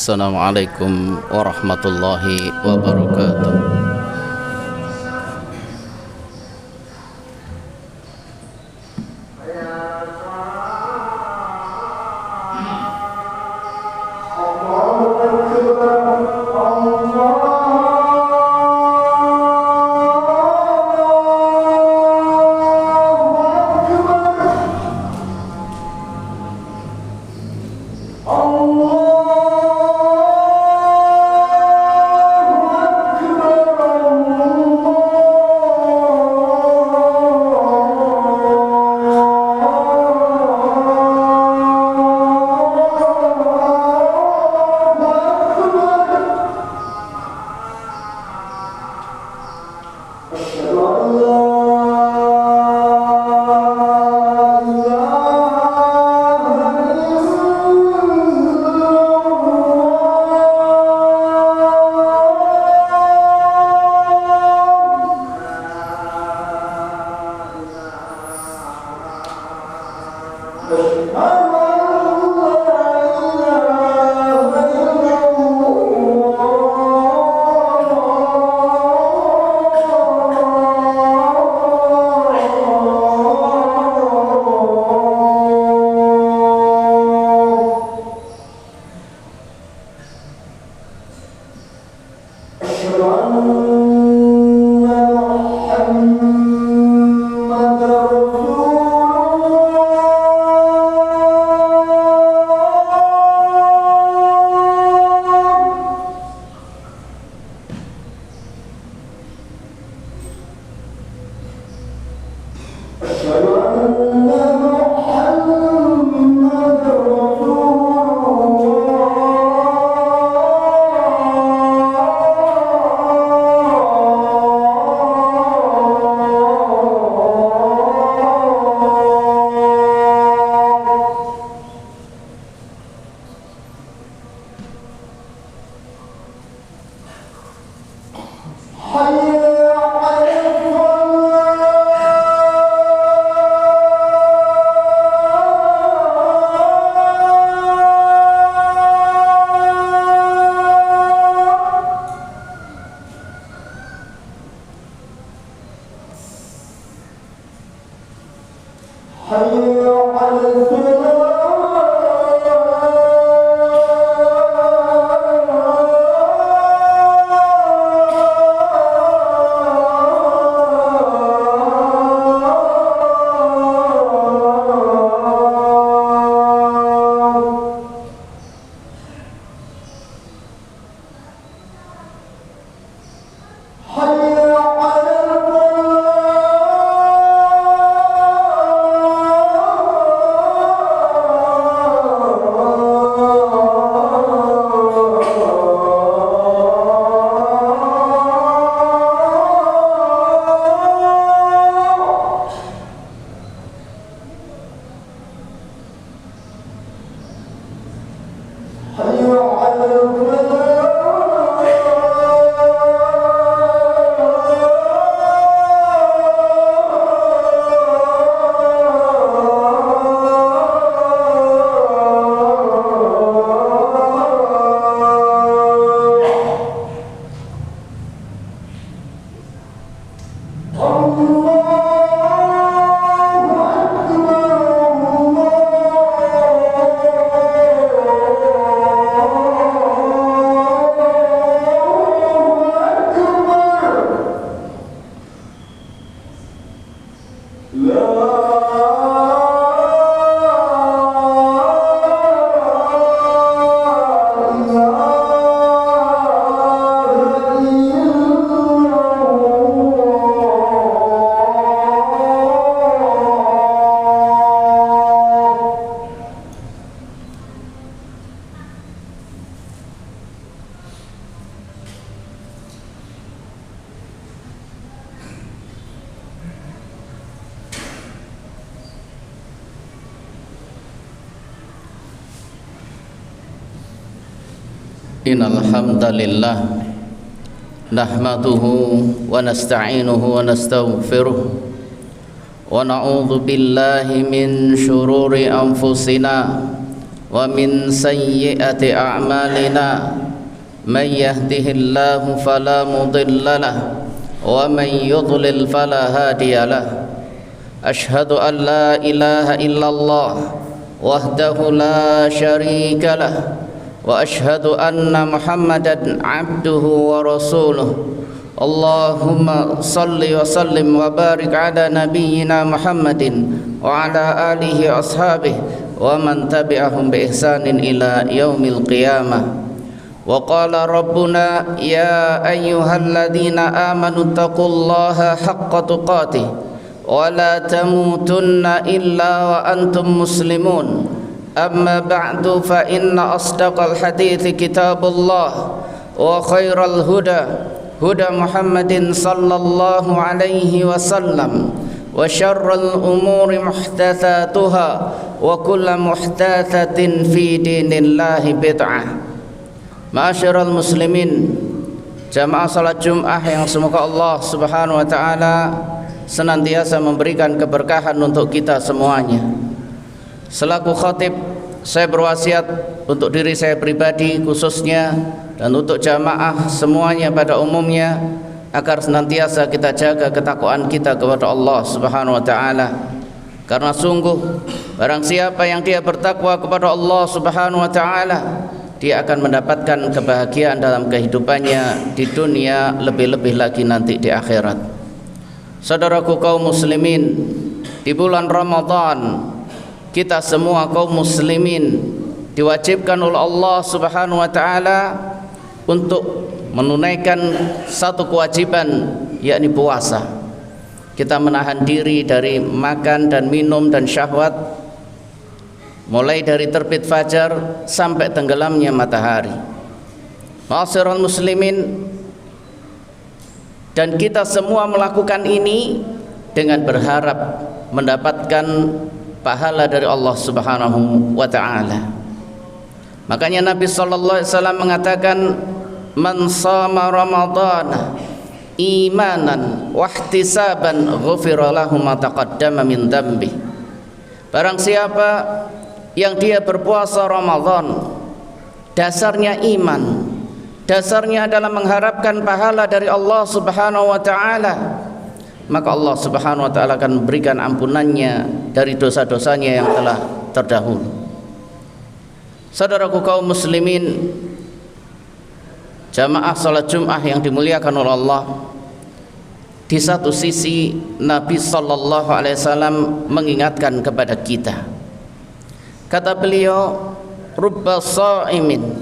Assalamualaikum warahmatullahi wabarakatuh. Innal hamdalillah nahmaduhu wa nasta'inuhu wa nastaghfiruh wa na'udzu billahi min shururi anfusina wa ومن سيئات أعمالنا من يهده الله فلا مضل له ومن يضلل فلا هادي له أشهد أن لا إله إلا الله وحده لا شريك له وأشهد أن محمدا عبده ورسوله اللهم صل وسلم وبارك على نبينا محمد وعلى آله وأصحابه ومن تبعهم بإحسان إلى يوم القيامة وقال ربنا يا أيها الذين آمنوا اتقوا الله حق تقاته ولا تموتن إلا وأنتم مسلمون أما بعد فإن أصدق الحديث كتاب الله وخير الهدى هدى محمد صلى الله عليه وسلم وشر الأمور محدثاتها وكل محدثة في دين الله بدعة. Ma'asyiral muslimin, jamaah salat Jumat yang semoga Allah Subhanahu wa taala senantiasa memberikan keberkahan untuk kita semuanya. Selaku khatib, saya berwasiat untuk diri saya pribadi khususnya dan untuk jamaah semuanya pada umumnya agar senantiasa kita jaga ketakwaan kita kepada Allah Subhanahu wa taala. Karena sungguh barang siapa yang dia bertakwa kepada Allah Subhanahu wa taala, dia akan mendapatkan kebahagiaan dalam kehidupannya di dunia, lebih-lebih lagi nanti di akhirat. Saudaraku kaum muslimin, di bulan Ramadan kita semua kaum muslimin diwajibkan oleh Allah Subhanahu wa taala untuk menunaikan satu kewajiban, yakni puasa. Kita menahan diri dari makan dan minum dan syahwat mulai dari terbit fajar sampai tenggelamnya matahari. Ma'asyiral muslimin, dan kita semua melakukan ini dengan berharap mendapatkan pahala dari Allah Subhanahu wa taala. Makanya Nabi sallallahu alaihi wasallam mengatakan, "Man shama Ramadhana imanan wa ihtisaban ghufira lahu ma taqaddama min dhanbi." Barang siapa yang dia berpuasa Ramadan, dasarnya iman, dasarnya adalah mengharapkan pahala dari Allah Subhanahu wa taala, maka Allah Subhanahu wa taala akan memberikan ampunannya dari dosa-dosanya yang telah terdahulu. Saudaraku kaum muslimin, jamaah salat Jumat yang dimuliakan oleh Allah, di satu sisi Nabi sallallahu alaihi wasallam mengingatkan kepada kita. Kata beliau, "Rubba sha'imin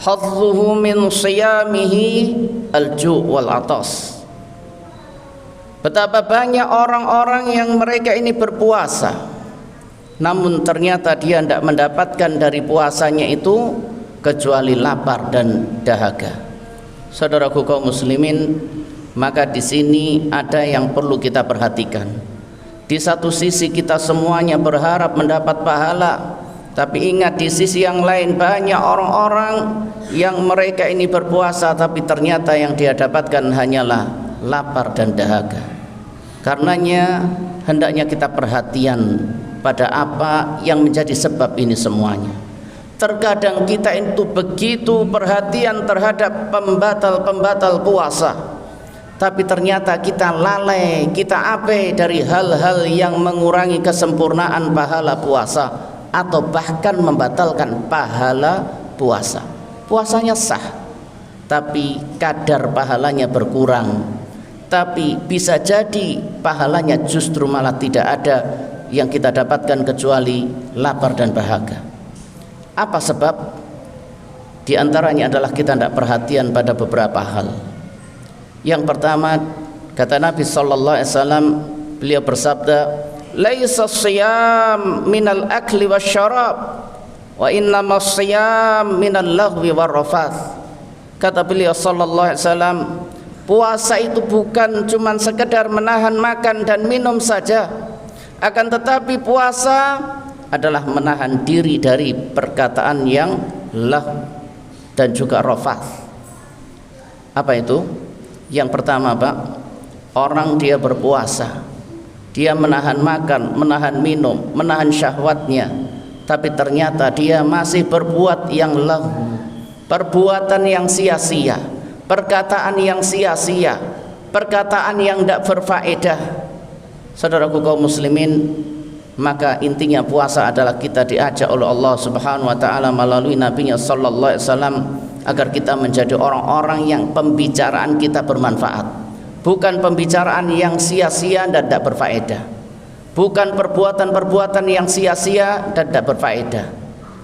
hadzuhu min shiyamihi al-ju' wal 'atas." Betapa banyak orang-orang yang mereka ini berpuasa, namun ternyata dia tidak mendapatkan dari puasanya itu kecuali lapar dan dahaga. Saudaraku kaum muslimin, maka di sini ada yang perlu kita perhatikan. Di satu sisi kita semuanya berharap mendapat pahala, tapi ingat di sisi yang lain banyak orang-orang yang mereka ini berpuasa tapi ternyata yang dia dapatkan hanyalah lapar dan dahaga. Karenanya hendaknya kita perhatian pada apa yang menjadi sebab ini semuanya. Terkadang kita itu begitu perhatian terhadap pembatal-pembatal puasa, tapi ternyata kita lalai, kita abai dari hal-hal yang mengurangi kesempurnaan pahala puasa atau bahkan membatalkan pahala puasa. Puasanya sah, tapi kadar pahalanya berkurang. Tapi bisa jadi pahalanya justru malah tidak ada yang kita dapatkan kecuali lapar dan dahaga. Apa sebab? Di antaranya adalah kita tidak perhatian pada beberapa hal. Yang pertama, kata Nabi sallallahu alaihi wasallam, beliau bersabda, "Laisa shiyam minal akli wasyarab, wa innamas shiyam minal laghwi warrafath." Kata beliau sallallahu alaihi wasallam, puasa itu bukan cuma sekedar menahan makan dan minum saja, akan tetapi puasa adalah menahan diri dari perkataan yang lah dan juga rafath. Apa itu? Yang pertama, Pak, orang dia berpuasa, dia menahan makan, menahan minum, menahan syahwatnya, tapi ternyata dia masih berbuat yang lahu, perbuatan yang sia-sia, perkataan yang sia-sia, perkataan yang tidak berfaedah. Saudaraku kaum muslimin, maka intinya puasa adalah kita diajak oleh Allah Subhanahu wa taala melalui nabinya sallallahu alaihi wasallam agar kita menjadi orang-orang yang pembicaraan kita bermanfaat, bukan pembicaraan yang sia-sia dan tidak berfaedah, bukan perbuatan-perbuatan yang sia-sia dan tidak berfaedah.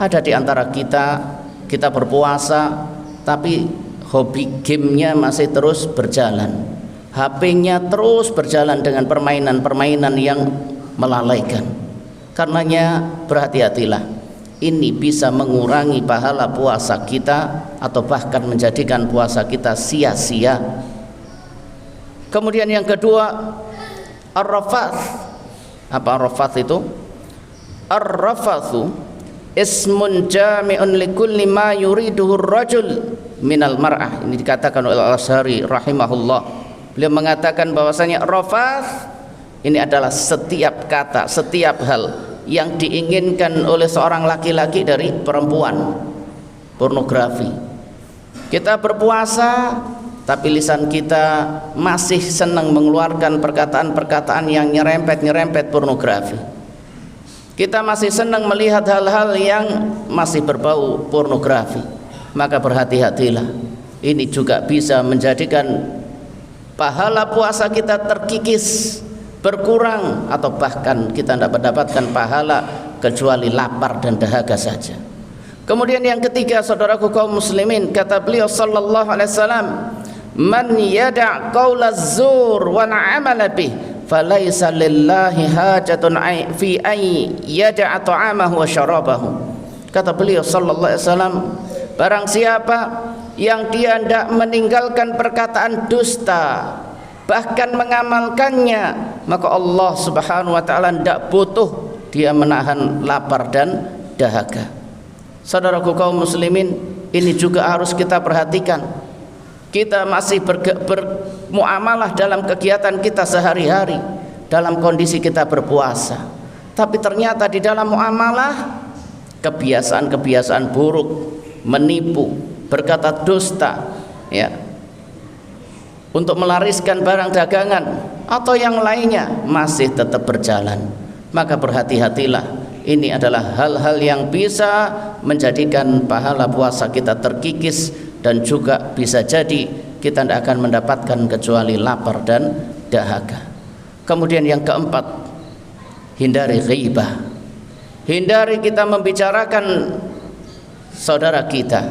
Ada di antara kita berpuasa tapi hobi gamenya masih terus berjalan, HP-nya terus berjalan dengan permainan-permainan yang melalaikan. Karenanya berhati-hatilah, ini bisa mengurangi pahala puasa kita atau bahkan menjadikan puasa kita sia-sia. Kemudian yang kedua, ar-rafath. Apa ar-rafath itu? Ar-rafathu ismun jami'un likulli ma yuriduhu ar-rajul minal mar'ah. Ini dikatakan oleh Al-Azhari rahimahullah. Beliau mengatakan bahwasanya rafath ini adalah setiap kata, setiap hal yang diinginkan oleh seorang laki-laki dari perempuan. Pornografi. Kita berpuasa tapi lisan kita masih senang mengeluarkan perkataan-perkataan yang nyerempet-nyerempet pornografi. Kita masih senang melihat hal-hal yang masih berbau pornografi. Maka berhati-hatilah. Ini juga bisa menjadikan pahala puasa kita terkikis, berkurang, atau bahkan kita tidak mendapatkan pahala kecuali lapar dan dahaga saja. Kemudian yang ketiga, saudaraku kaum muslimin, kata beliau sallallahu alaihi wasallam, man yada' qaula zur wal 'amala bih falaisa lillahi hajatun fi ay yada'a ta'amahu wa syarabahu. Kata beliau sallallahu alaihi wasallam, barang siapa yang dia tidak meninggalkan perkataan dusta bahkan mengamalkannya, maka Allah Subhanahu wa taala tidak butuh dia menahan lapar dan dahaga. Saudaraku kaum muslimin, ini juga harus kita perhatikan. Kita masih bermuamalah dalam kegiatan kita sehari-hari dalam kondisi kita berpuasa, tapi ternyata di dalam muamalah kebiasaan-kebiasaan buruk, menipu, berkata dusta, ya, untuk melariskan barang dagangan atau yang lainnya masih tetap berjalan. Maka berhati-hatilah, ini adalah hal-hal yang bisa menjadikan pahala puasa kita terkikis, dan juga bisa jadi kita tidak akan mendapatkan kecuali lapar dan dahaga. Kemudian yang keempat, hindari ghibah. Hindari kita membicarakan saudara kita,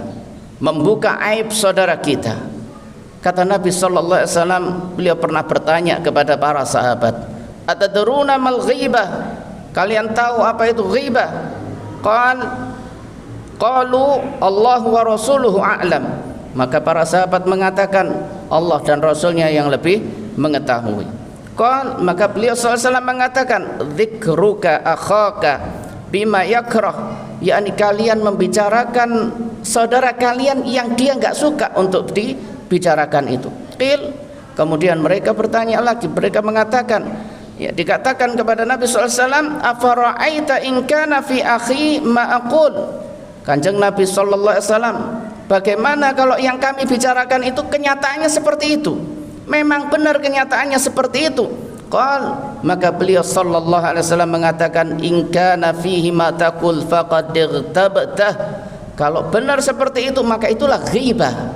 membuka aib saudara kita. Kata Nabi sallallahu alaihi wasallam, beliau pernah bertanya kepada para sahabat, atadruna mal ghibah? Kalian tahu apa itu ghibah? Qalu Allah wa rasuluhu a'lam. Maka para sahabat mengatakan Allah dan Rasulnya yang lebih mengetahui. Maka beliau sallallahu alaihi wasallam mengatakan, dzikruka akhaka bima yakrah, yakni kalian membicarakan saudara kalian yang dia enggak suka untuk dibicarakan itu. Kemudian mereka bertanya lagi, mereka mengatakan, ya, dikatakan kepada Nabi sallallahu alaihi wasallam, afara'aita in kana fi akhi ma aqul. Kanjeng Nabi sallallahu alaihi wasallam, bagaimana kalau yang kami bicarakan itu kenyataannya seperti itu? Memang benar kenyataannya seperti itu. Maka beliau sallallahu alaihi wasallam mengatakan, in kana fihi ma taqul faqad irtabtah. Kalau benar seperti itu maka itulah ghibah.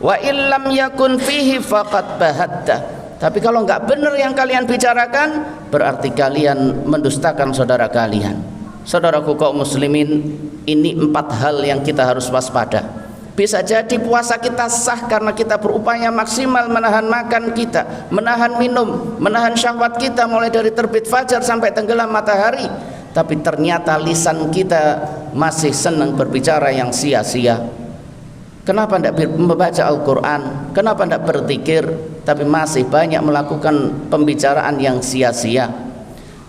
Wa illam yakun fihi faqad bahatta. Tapi kalau enggak benar yang kalian bicarakan, berarti kalian mendustakan saudara kalian. Saudaraku kaum muslimin, ini 4 hal yang kita harus waspada. Bisa jadi puasa kita sah karena kita berupaya maksimal menahan makan kita, menahan minum, menahan syahwat kita mulai dari terbit fajar sampai tenggelam matahari. Tapi ternyata lisan kita masih senang berbicara yang sia-sia. Kenapa tidak membaca Al-Quran? Kenapa tidak berzikir? Tapi masih banyak melakukan pembicaraan yang sia-sia.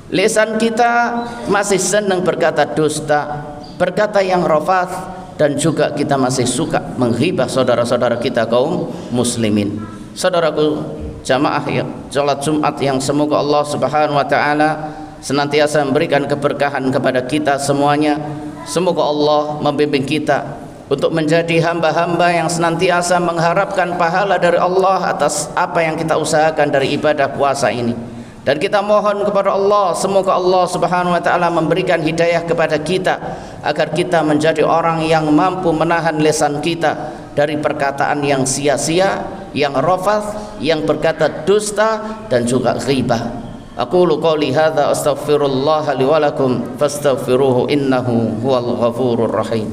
Lisan kita masih senang berkata dusta, berkata yang rafath, dan juga kita masih suka menghibah saudara-saudara kita kaum muslimin. Saudaraku jamaah ya, salat Jumat yang semoga Allah Subhanahu wa taala senantiasa memberikan keberkahan kepada kita semuanya. Semoga Allah membimbing kita untuk menjadi hamba-hamba yang senantiasa mengharapkan pahala dari Allah atas apa yang kita usahakan dari ibadah puasa ini. Dan kita mohon kepada Allah, semoga Allah Subhanahu wa taala memberikan hidayah kepada kita agar kita menjadi orang yang mampu menahan lisan kita dari perkataan yang sia-sia, yang rafath, yang berkata dusta dan juga ghibah. Aqulu qouli hadza astaghfirullah li wa lakum fastaghfiruhu innahu huwal ghafurur rahim.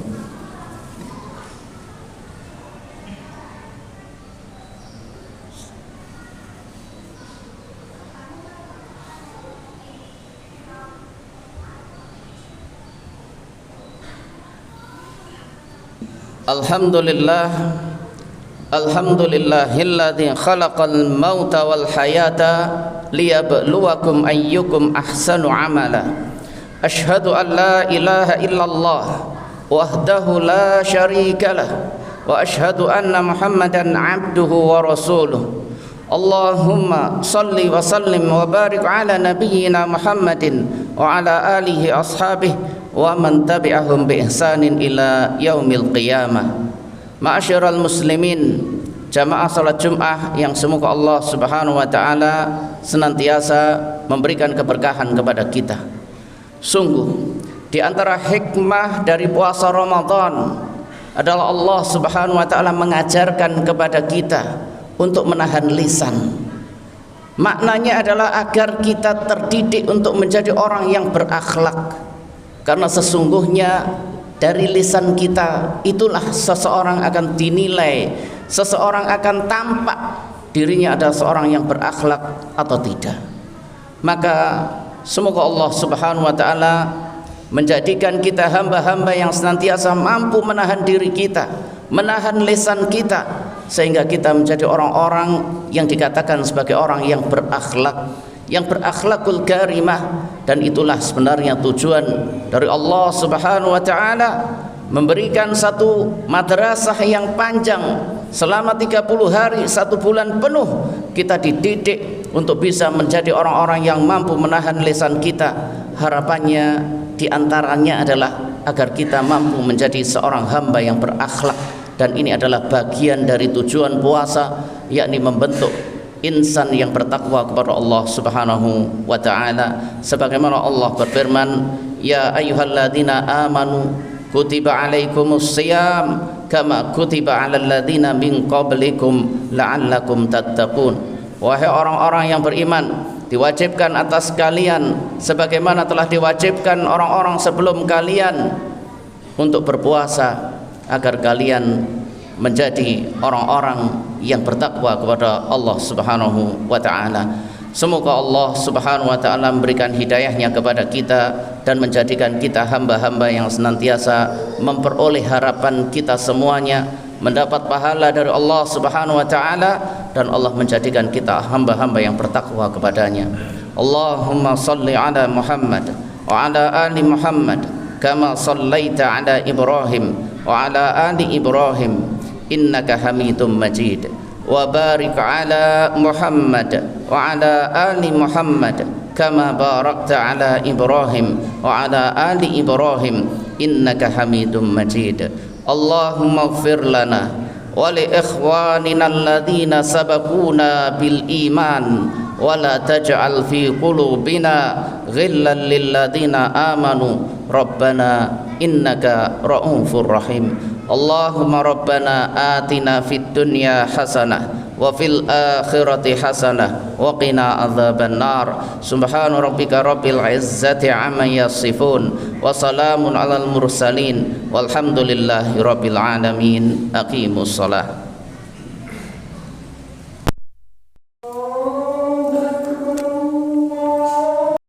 Alhamdulillahilladzi khalaqal mauta wal hayata liyabluwakum ayyukum ahsanu amala. Asyhadu an la ilaha illallah wahdahu la syarikalah wa asyhadu anna Muhammadan abduhu wa rasuluh. Allahumma salli wa sallim wa barik ala nabiyyina Muhammadin wa ala alihi ashabihi wa man tabi'ahum bi ihsanin ila yaumil qiyamah. Ma'asyiral muslimin, jamaah salat Jumat yang semoga Allah Subhanahu wa taala senantiasa memberikan keberkahan kepada kita. Sungguh di antara hikmah dari puasa Ramadan adalah Allah Subhanahu wa taala mengajarkan kepada kita untuk menahan lisan. Maknanya adalah agar kita terdidik untuk menjadi orang yang berakhlak. Karena sesungguhnya dari lisan kita itulah seseorang akan dinilai, seseorang akan tampak dirinya adalah seorang yang berakhlak atau tidak. Maka semoga Allah Subhanahu wa taala menjadikan kita hamba-hamba yang senantiasa mampu menahan diri kita, menahan lisan kita, sehingga kita menjadi orang-orang yang dikatakan sebagai orang yang berakhlak, yang berakhlakul karimah. Dan itulah sebenarnya tujuan dari Allah Subhanahu wa taala memberikan satu madrasah yang panjang selama 30 hari, 1 bulan penuh kita dididik untuk bisa menjadi orang-orang yang mampu menahan lisan kita. Harapannya diantaranya adalah agar kita mampu menjadi seorang hamba yang berakhlak. Dan ini adalah bagian dari tujuan puasa, yakni membentuk insan yang bertakwa kepada Allah Subhanahu wa taala. Sebagaimana Allah berfirman, ya ayyuhalladzina amanu kutiba alaikumus shiyam kama kutiba alal ladzina min qablikum la'allakum tattaqun. Wahai orang-orang yang beriman, diwajibkan atas kalian sebagaimana telah diwajibkan orang-orang sebelum kalian untuk berpuasa agar kalian menjadi orang-orang yang bertakwa kepada Allah Subhanahu wa taala. Semoga Allah Subhanahu wa taala memberikan hidayahnya kepada kita dan menjadikan kita hamba-hamba yang senantiasa memperoleh harapan kita semuanya mendapat pahala dari Allah Subhanahu wa taala, dan Allah menjadikan kita hamba-hamba yang bertakwa kepadanya. Allahumma salli ala Muhammad wa ala ali Muhammad kama sallaita ala Ibrahim wa ala ali Ibrahim innaka hamidum majid, wa barik ala Muhammad wa ala ali Muhammad kama barakta ala Ibrahim wa ala ali Ibrahim innaka hamidum majid. Allahumma ighfir lana wa li ikhwanina alladhina sabaquna bil iman wa la taj'al fi qulubina ghillan lil ladzina amanu rabbana innaka ra'ufur rahim. Allahumma rabbana atina fid dunya hasanah wa fil akhirati hasanah wa qina adzaban nar. Subhana rabbika rabbil izzati amma yasifun wa salamun alal mursalin walhamdulillahi rabbil alamin. Aqimus shalah.